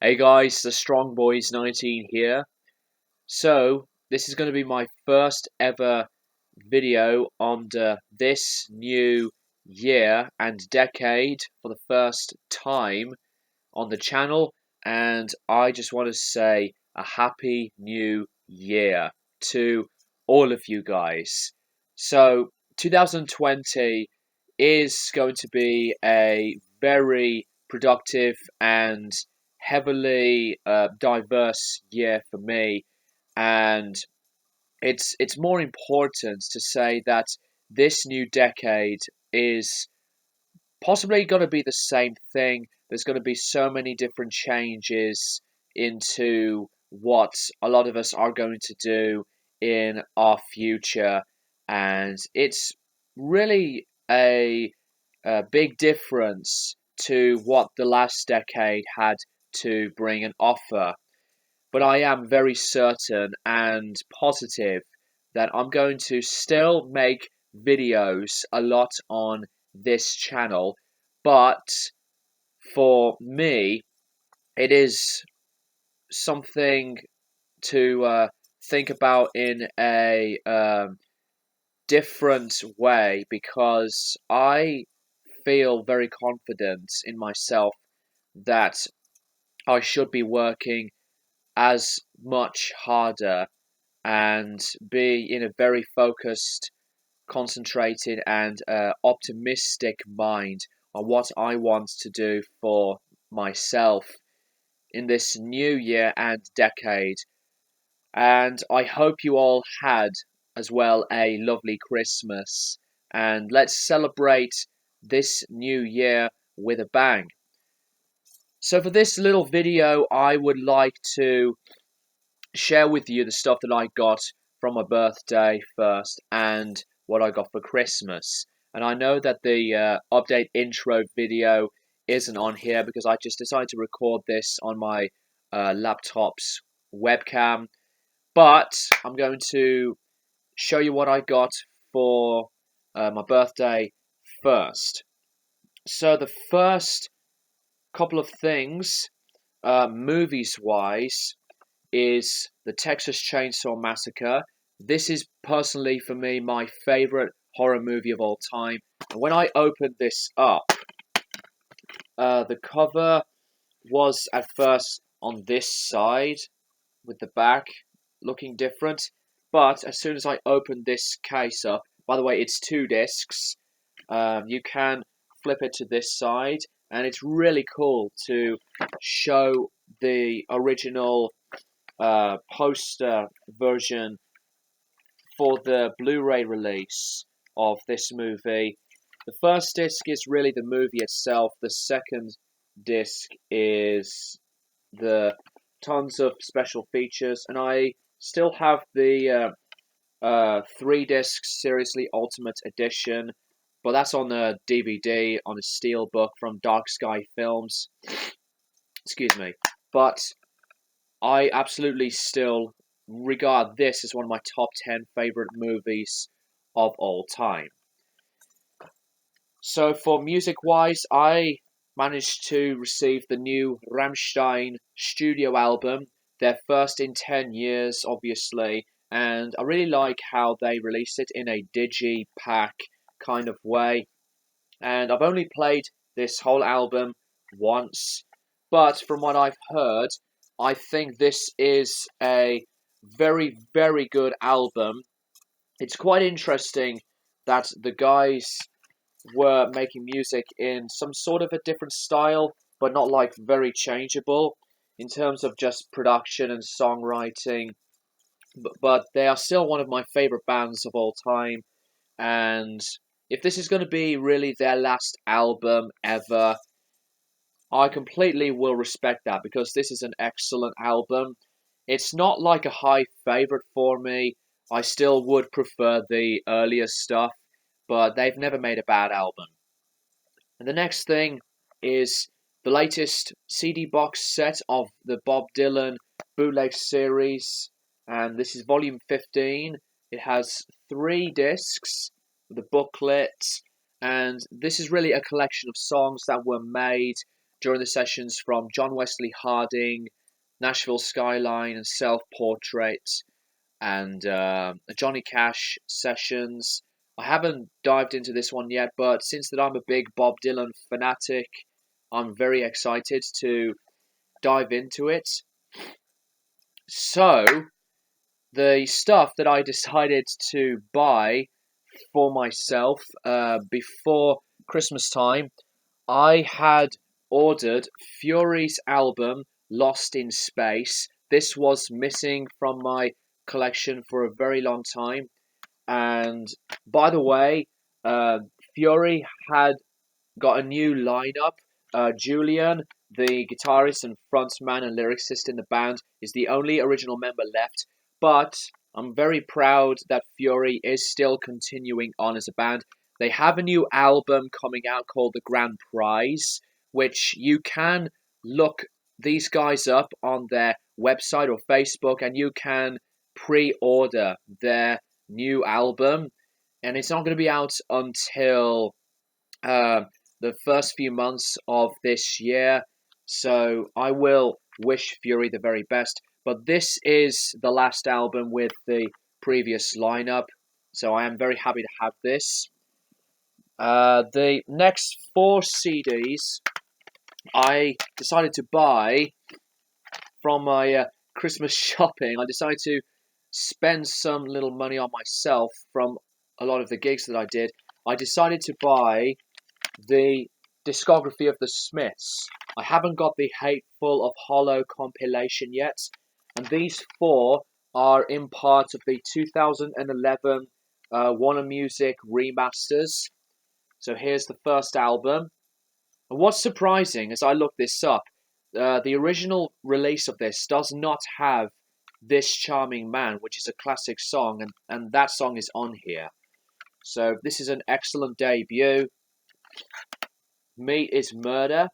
Hey guys, the Strong Boys 19 here. So, this is going to be my first ever video on this new year and decade for the first time on the channel, and I just want to say a happy new year to all of you guys. So, 2020 is going to be a very productive and heavily diverse year for me, and it's more important to say that this new decade is possibly going to be the same thing. There's going to be so many different changes into what a lot of us are going to do in our future, and it's really a big difference to what the last decade had to bring and offer. But I am very certain and positive that I'm going to still make videos a lot on this channel, but for me, it is something to think about in a different way because I feel very confident in myself that I should be working as much harder and be in a very focused, concentrated, and optimistic mind on what I want to do for myself in this new year and decade. And I hope you all had as well a lovely Christmas. And let's celebrate this new year with a bang. So, for this little video, I would like to share with you the stuff that I got from my birthday first and what I got for Christmas. And I know that the update intro video isn't on here because I just decided to record this on my laptop's webcam. But I'm going to show you what I got for my birthday first. So the first couple of things, movies wise, is the Texas Chainsaw Massacre. This is personally for me my favorite horror movie of all time. And when I opened this up, the cover was at first on this side with the back looking different. But as soon as I opened this case up, by the way, it's 2 discs. You can flip it to this side, and it's really cool to show the original poster version for the Blu-ray release of this movie. The first disc is really the movie itself. The second disc is the tons of special features, and I still have the 3 disc Seriously Ultimate Edition, but that's on a DVD on a steelbook from Dark Sky Films. Excuse me, but I absolutely still regard this as one of my top 10 favorite movies of all time. So for music-wise, I managed to receive the new Rammstein studio album, their first in 10 years, obviously, and I really like how they released it in a digipack kind of way. And I've only played this whole album once, but from what I've heard, I think this is a very, very good album. It's quite interesting that the guys were making music in some sort of a different style, but not like very changeable in terms of just production and songwriting. But they are still one of my favorite bands of all time, and if this is going to be really their last album ever, I completely will respect that because this is an excellent album. It's not like a high favorite for me. I still would prefer the earlier stuff, but they've never made a bad album. And the next thing is the latest CD box set of the Bob Dylan bootleg series, and this is volume 15. It has 3 discs with a booklet, and this is really a collection of songs that were made during the sessions from John Wesley Harding, Nashville Skyline and Self Portrait, and Johnny Cash sessions. I haven't dived into this one yet, but since that I'm a big Bob Dylan fanatic, I'm very excited to dive into it. So, the stuff that I decided to buy for myself before Christmas time, I had ordered Fury's album Lost in Space. This was missing from my collection for a very long time. And by the way, Fury had got a new lineup. Julian, the guitarist and frontman and lyricist in the band, is the only original member left. But I'm very proud that Fury is still continuing on as a band. They have a new album coming out called The Grand Prize, which you can look these guys up on their website or Facebook, and you can pre-order their new album. And it's not going to be out until the first few months of this year. So I will wish Fury the very best. But this is the last album with the previous lineup. So I am very happy to have this. The next 4 CDs I decided to buy from my Christmas shopping. I decided to spend some little money on myself from a lot of the gigs that I did. I decided to buy the discography of the Smiths. I haven't got the Hateful of Hollow compilation yet, and these 4 are in part of the 2011 Warner Music remasters. So here's the first album. And what's surprising as I look this up, the original release of this does not have This Charming Man, which is a classic song, and that song is on here. So this is an excellent debut. Meat is Murder,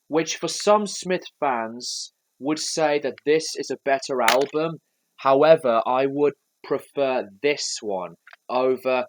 which for some Smith fans would say that this is a better album. However, I would prefer this one over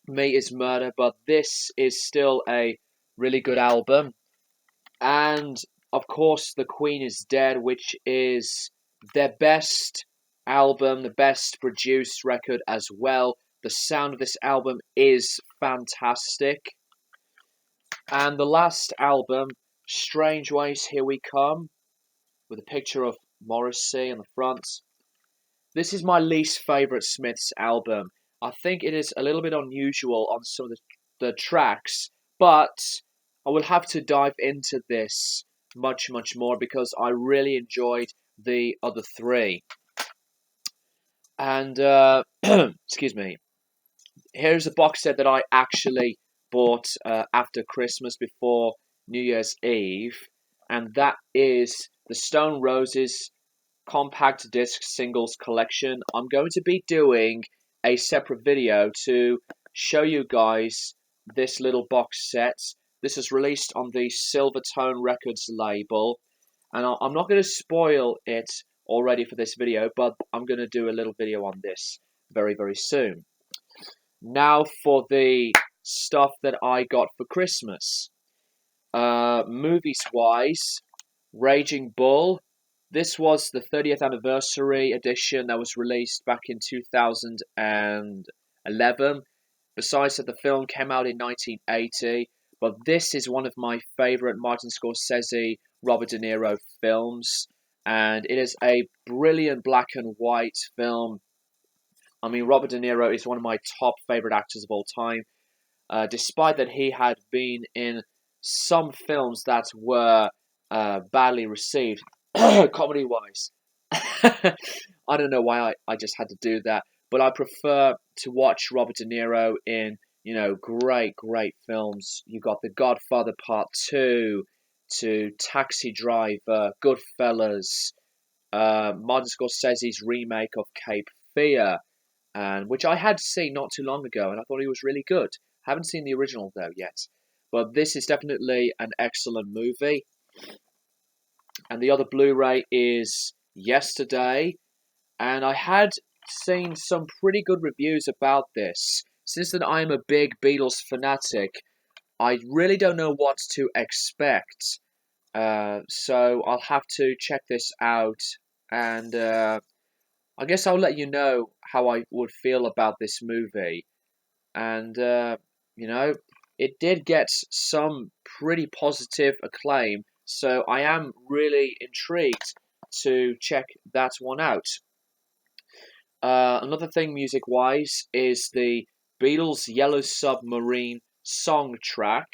Meat is Murder, but this is still a really good album. And of course, The Queen is Dead, which is their best album, the best produced record as well. The sound of this album is fantastic. And the last album, Strange Ways, Here We Come, with a picture of Morrissey on the front. This is my least favourite Smiths album. I think it is a little bit unusual on some of the tracks, but I will have to dive into this much, much more because I really enjoyed the other 3. And, excuse me, here's a box set that I actually bought after Christmas before New Year's Eve, and that is the Stone Roses compact disc singles collection. I'm going to be doing a separate video to show you guys this little box set. This is released on the Silvertone Records label, and I'm not going to spoil it already for this video, but I'm going to do a little video on this very, very soon. Now for the stuff that I got for Christmas. Movies-wise, Raging Bull. This was the 30th anniversary edition that was released back in 2011. Besides that, the film came out in 1980. But this is one of my favourite Martin Scorsese, Robert De Niro films. And it is a brilliant black and white film. I mean, Robert De Niro is one of my top favourite actors of all time. Despite that he had been in some films that were badly received, comedy-wise. I don't know why I just had to do that. But I prefer to watch Robert De Niro in, great, great films. You got The Godfather Part 2, to Taxi Driver, Goodfellas, Martin Scorsese's remake of Cape Fear, and which I had seen not too long ago, and I thought he was really good. Haven't seen the original though yet, but this is definitely an excellent movie. And the other Blu-ray is Yesterday, and I had seen some pretty good reviews about this. Since that I'm a big Beatles fanatic, I really don't know what to expect. So I'll have to check this out, and I guess I'll let you know how I would feel about this movie. And you know, it did get some pretty positive acclaim, so I am really intrigued to check that one out. Another thing, music-wise, is the Beatles' Yellow Submarine song track,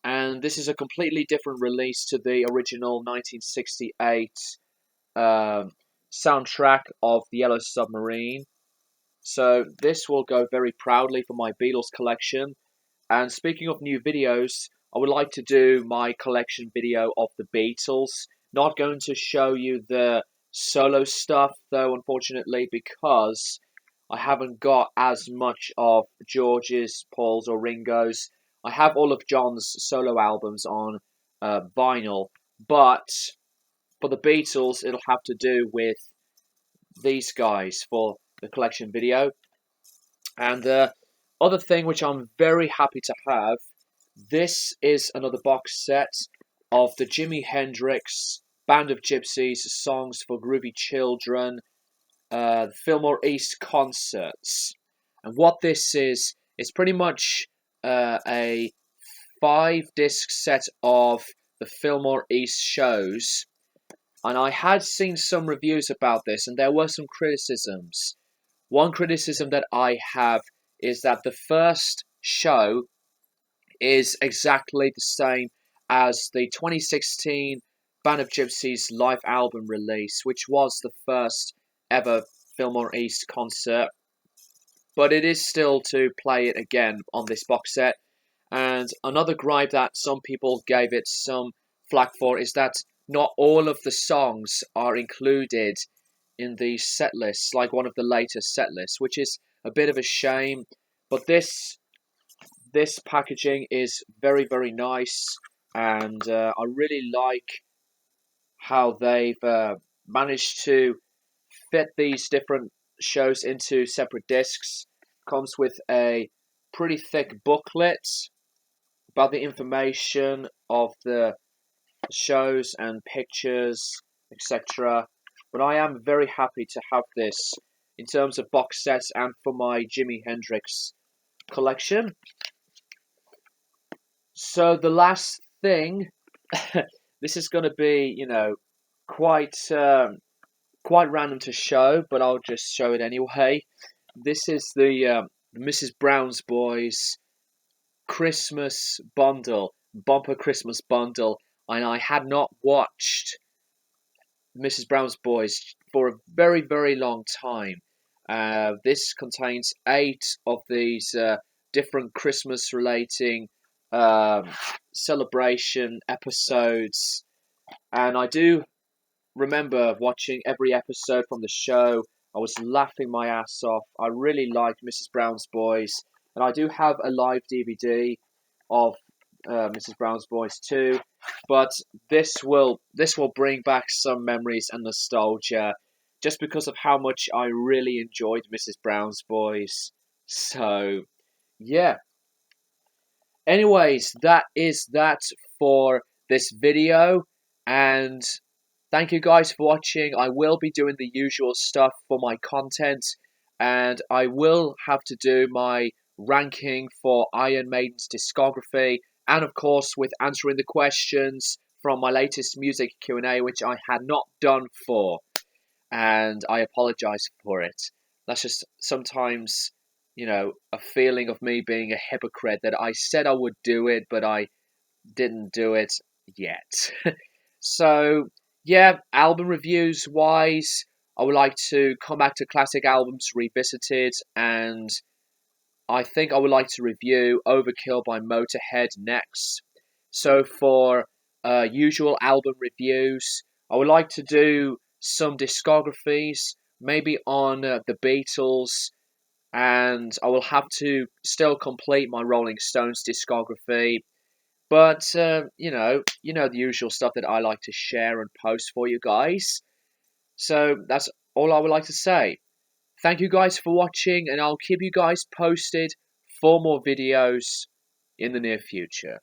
and this is a completely different release to the original 1968 um, soundtrack of the Yellow Submarine. So this will go very proudly for my Beatles collection. And speaking of new videos, I would like to do my collection video of the Beatles. Not going to show you the solo stuff though, unfortunately, because I haven't got as much of George's, Paul's, or Ringo's. I have all of John's solo albums on vinyl, but for the Beatles, it'll have to do with these guys for the collection video. And the other thing which I'm very happy to have, this is another box set of the Jimi Hendrix Band of Gypsys Songs for Groovy Children Fillmore East concerts. And what this is, it's pretty much a 5 disc set of the Fillmore East shows. And I had seen some reviews about this, and there were some criticisms. One criticism that I have is that the first show is exactly the same as the 2016 Band of Gypsys live album release, which was the first ever Fillmore East concert. But it is still to play it again on this box set. And another gripe that some people gave it some flack for is that not all of the songs are included in the set lists, like one of the later set lists, which is a bit of a shame. But this packaging is very, very nice, and I really like how they've managed to fit these different shows into separate discs. Comes with a pretty thick booklet about the information of the shows and pictures, etc. But I am very happy to have this in terms of box sets and for my Jimi Hendrix collection. So the last thing, this is going to be, quite quite random to show, but I'll just show it anyway. This is the Mrs. Brown's Boys Christmas bundle, bumper Christmas bundle, and I had not watched Mrs. Brown's Boys for a very, very long time. This contains 8 of these different Christmas relating um, celebration episodes, and I do remember watching every episode from the show. I was laughing my ass off. I really liked Mrs. Brown's Boys, and I do have a live DVD of Mrs. Brown's Boys too. But this will bring back some memories and nostalgia, just because of how much I really enjoyed Mrs. Brown's Boys. So yeah. Anyways, that is that for this video, and thank you guys for watching. I will be doing the usual stuff for my content, and I will have to do my ranking for Iron Maiden's discography, and of course with answering the questions from my latest music Q&A, which I had not done for, and I apologize for it. That's just sometimes, a feeling of me being a hypocrite that I said I would do it, but I didn't do it yet. So, yeah, album reviews wise, I would like to come back to classic albums revisited, and I think I would like to review Overkill by Motorhead next. So, for usual album reviews, I would like to do some discographies, maybe on the Beatles, and I will have to still complete my Rolling Stones discography. But you know the usual stuff that I like to share and post for you guys. So that's all I would like to say. Thank you guys for watching, and I'll keep you guys posted for more videos. in the near future.